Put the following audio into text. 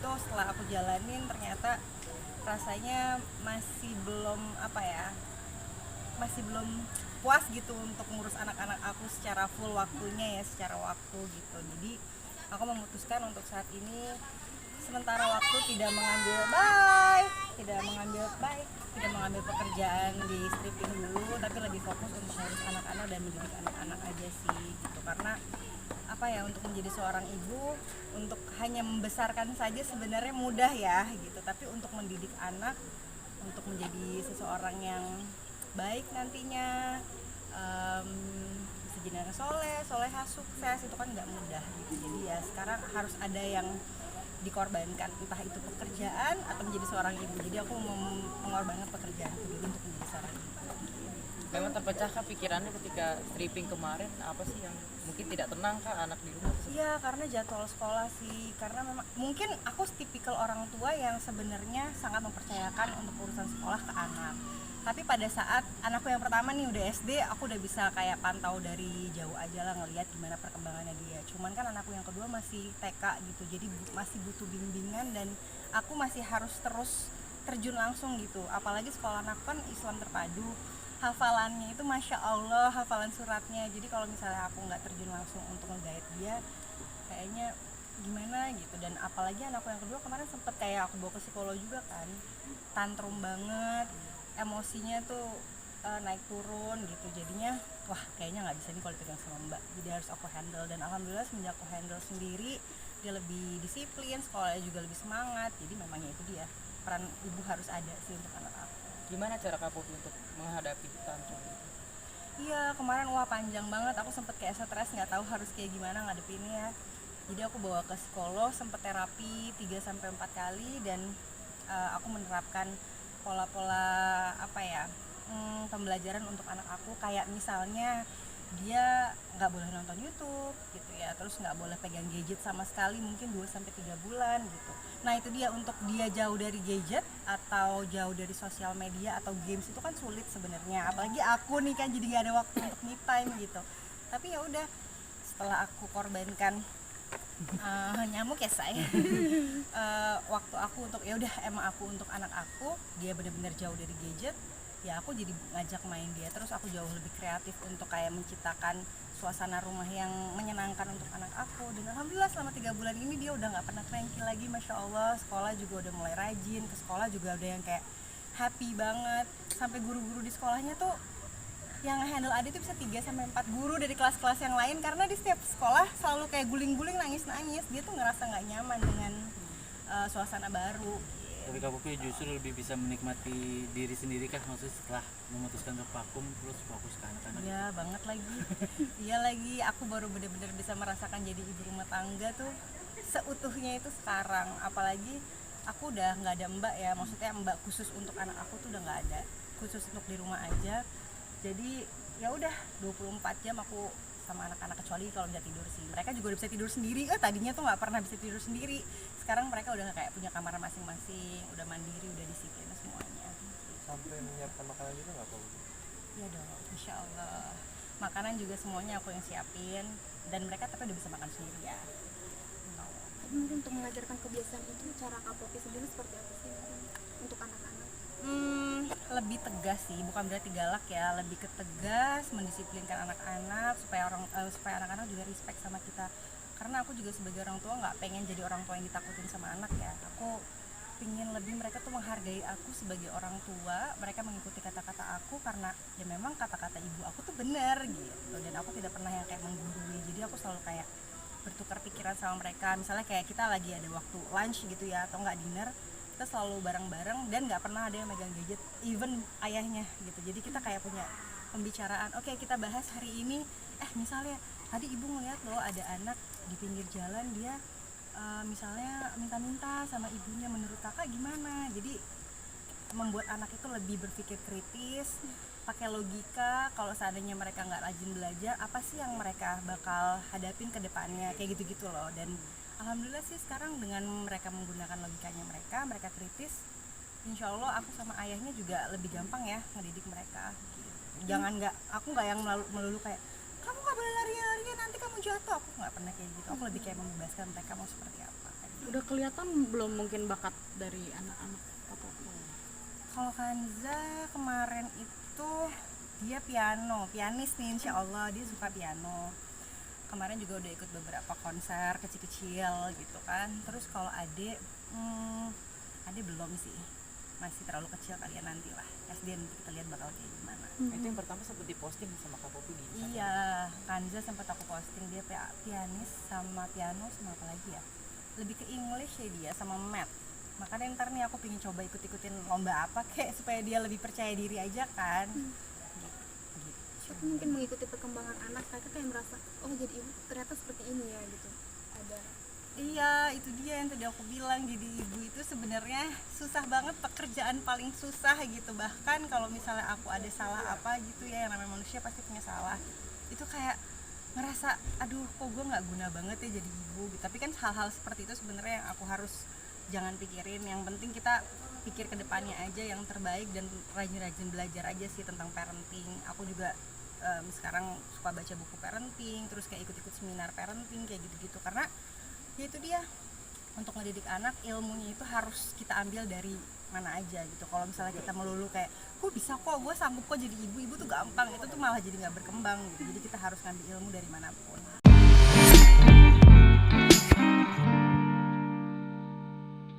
itu setelah aku jalanin ternyata rasanya masih belum puas gitu untuk ngurus anak-anak aku secara full waktunya ya, secara waktu gitu. Jadi aku memutuskan untuk saat ini sementara waktu tidak mengambil pekerjaan di stripping dulu, tapi lebih fokus untuk ngurus anak-anak dan mendidik anak-anak aja sih gitu. Karena apa ya, untuk menjadi seorang ibu, untuk hanya membesarkan saja sebenarnya mudah ya gitu, tapi untuk mendidik anak, untuk menjadi seseorang yang baik nantinya, um, bisa jadi anak soleha, sukses, itu kan nggak mudah gitu. Jadi ya sekarang harus ada yang dikorbankan, entah itu pekerjaan atau menjadi seorang ibu. Jadi aku mengorbankan pekerjaan itu dulu untuk menjadi seorang ibu. Memang terpecahkah pikirannya ketika stripping kemarin, apa sih yang mungkin tidak tenang kah anak di rumah tersebut? Iya, karena jadwal sekolah sih. Karena memang mungkin aku tipikal orang tua yang sebenarnya sangat mempercayakan untuk urusan sekolah ke anak. Tapi pada saat anakku yang pertama nih udah SD, aku udah bisa kayak pantau dari jauh aja lah, ngelihat gimana perkembangannya dia. Cuman kan anakku yang kedua masih TK gitu, jadi masih butuh bimbingan dan aku masih harus terus terjun langsung gitu. Apalagi sekolah anak kan Islam terpadu, hafalannya itu Masya Allah, hafalan suratnya. Jadi kalau misalnya aku nggak terjun langsung untuk nge-guide dia, kayaknya gimana gitu. Dan apalagi anakku yang kedua kemarin sempet kayak aku bawa ke psikolog juga kan, tantrum banget, emosinya tuh naik turun gitu. Jadinya wah, kayaknya nggak bisa nih kalau dipegang sama mbak, jadi harus aku handle. Dan alhamdulillah semenjak aku handle sendiri, dia lebih disiplin, sekolahnya juga lebih semangat. Jadi memangnya itu dia, peran ibu harus ada sih untuk anak aku. Gimana cara kamu untuk menghadapi tantrum itu? Iya, kemarin wah panjang banget, aku sempet kayak stres, nggak tahu harus kayak gimana ngadepinnya. Jadi aku bawa ke psikolog, sempet terapi 3-4 kali, dan aku menerapkan pola-pola apa ya, pembelajaran untuk anak aku. Kayak misalnya dia nggak boleh nonton YouTube gitu ya, terus nggak boleh pegang gadget sama sekali mungkin 2-3 bulan gitu. Nah itu dia, untuk dia jauh dari gadget atau jauh dari sosial media atau games itu kan sulit sebenarnya, apalagi aku nih kan jadi nggak ada waktu untuk me time gitu. Tapi ya udah, setelah aku korbankan nyamuk ya saya, waktu aku untuk ya udah, emang aku untuk anak aku, dia benar-benar jauh dari gadget, ya aku jadi ngajak main dia. Terus aku jauh lebih kreatif untuk kayak menciptakan suasana rumah yang menyenangkan untuk anak aku. Dan alhamdulillah selama 3 bulan ini dia udah nggak pernah cranky lagi, Masya Allah. Sekolah juga udah mulai rajin, ke sekolah juga udah yang kayak happy banget. Sampai guru-guru di sekolahnya tuh yang handle Ade itu bisa 3-4 guru dari kelas-kelas yang lain, karena di setiap sekolah selalu kayak guling-guling, nangis-nangis. Dia tuh ngerasa nggak nyaman dengan suasana baru. Tapi kamu justru lebih bisa menikmati diri sendiri kah, maksudnya setelah memutuskan untuk vakum terus fokus ke anak-anak? Iya banget lagi. Iya lagi, aku baru benar-benar bisa merasakan jadi ibu rumah tangga tuh seutuhnya itu sekarang. Apalagi aku udah nggak ada mbak ya, maksudnya mbak khusus untuk anak aku tuh udah nggak ada, khusus untuk di rumah aja. Jadi ya udah 24 jam aku sama anak-anak, kecuali kalau nggak tidur sih. Mereka juga udah bisa tidur sendiri. Tadinya tuh nggak pernah bisa tidur sendiri. Sekarang mereka udah kayak punya kamar masing-masing, udah mandiri, udah disiplin semuanya. Sampai menyiapkan makanan juga nggak, Pak? Iya dong, insya Allah. Makanan juga semuanya aku yang siapin, dan mereka tapi udah bisa makan sendiri ya. Tapi mungkin untuk mengajarkan kebiasaan itu, cara Kak Popi sendiri seperti apa sih untuk anak-anak? Lebih tegas sih, bukan berarti galak ya, lebih ke tegas, mendisiplinkan anak-anak supaya anak-anak juga respect sama kita. Karena aku juga sebagai orang tua nggak pengen jadi orang tua yang ditakutin sama anak ya. Aku pingin lebih mereka tuh menghargai aku sebagai orang tua, mereka mengikuti kata-kata aku karena ya memang kata-kata ibu aku tuh benar gitu. Dan aku tidak pernah yang kayak menggurui, jadi aku selalu kayak bertukar pikiran sama mereka. Misalnya kayak kita lagi ada waktu lunch gitu ya, atau nggak dinner, kita selalu bareng-bareng dan nggak pernah ada yang megang gadget, even ayahnya gitu. Jadi kita kayak punya pembicaraan, oke, kita bahas hari ini, misalnya tadi ibu ngeliat loh ada anak di pinggir jalan, dia misalnya minta-minta sama ibunya, menurut kakak gimana? Jadi membuat anak itu lebih berpikir kritis, pakai logika. Kalau seandainya mereka nggak rajin belajar, apa sih yang mereka bakal hadapin ke depannya, kayak gitu-gitu loh. Dan alhamdulillah sih sekarang dengan mereka menggunakan logikanya, mereka kritis, insya Allah aku sama ayahnya juga lebih gampang ya ngedidik mereka gitu. Aku nggak yang melulu kayak kamu nggak boleh lari-lari nanti kamu jatuh, aku nggak pernah kayak gitu. Aku lebih kayak membebaskan mereka mau seperti apa. Udah kelihatan belum mungkin bakat dari anak-anak Kak Popi? Kalau Kanza kemarin itu dia pianis nih, insya Allah dia suka piano. Kemarin juga udah ikut beberapa konser kecil-kecil gitu kan. Terus kalau Ade belum sih, masih terlalu kecil kalian nanti lah. SD nanti kita lihat bakal kayak gimana. Itu yang pertama sempat diposting sama Kak Popi di Instagram. Iya, Kanza sempat aku posting dia pianis sama piano sama apa lagi ya? Lebih ke English ya dia sama math. Makanya ntar nih aku pengen coba ikut-ikutin lomba apa kayak supaya dia lebih percaya diri aja kan. Tapi mungkin mengikuti perkembangan anak kakak kayak merasa oh jadi ibu ternyata seperti ini ya gitu. Ada Iya, itu dia yang tadi aku bilang, jadi ibu itu sebenarnya susah banget, pekerjaan paling susah gitu. Bahkan kalau misalnya aku ada salah apa gitu ya, yang namanya manusia pasti punya salah. Itu kayak ngerasa, aduh kok gue nggak guna banget ya jadi ibu gitu. Tapi kan hal-hal seperti itu sebenarnya yang aku harus jangan pikirin. Yang penting kita pikir ke depannya aja yang terbaik dan rajin-rajin belajar aja sih tentang parenting. Aku juga sekarang suka baca buku parenting, terus kayak ikut-ikut seminar parenting kayak gitu-gitu, karena ya itu dia, untuk mendidik anak ilmunya itu harus kita ambil dari mana aja gitu. Kalau misalnya kita melulu kayak gue bisa kok, gue sanggup kok jadi ibu tuh gampang, itu tuh malah jadi nggak berkembang gitu. Jadi kita harus ngambil ilmu dari manapun.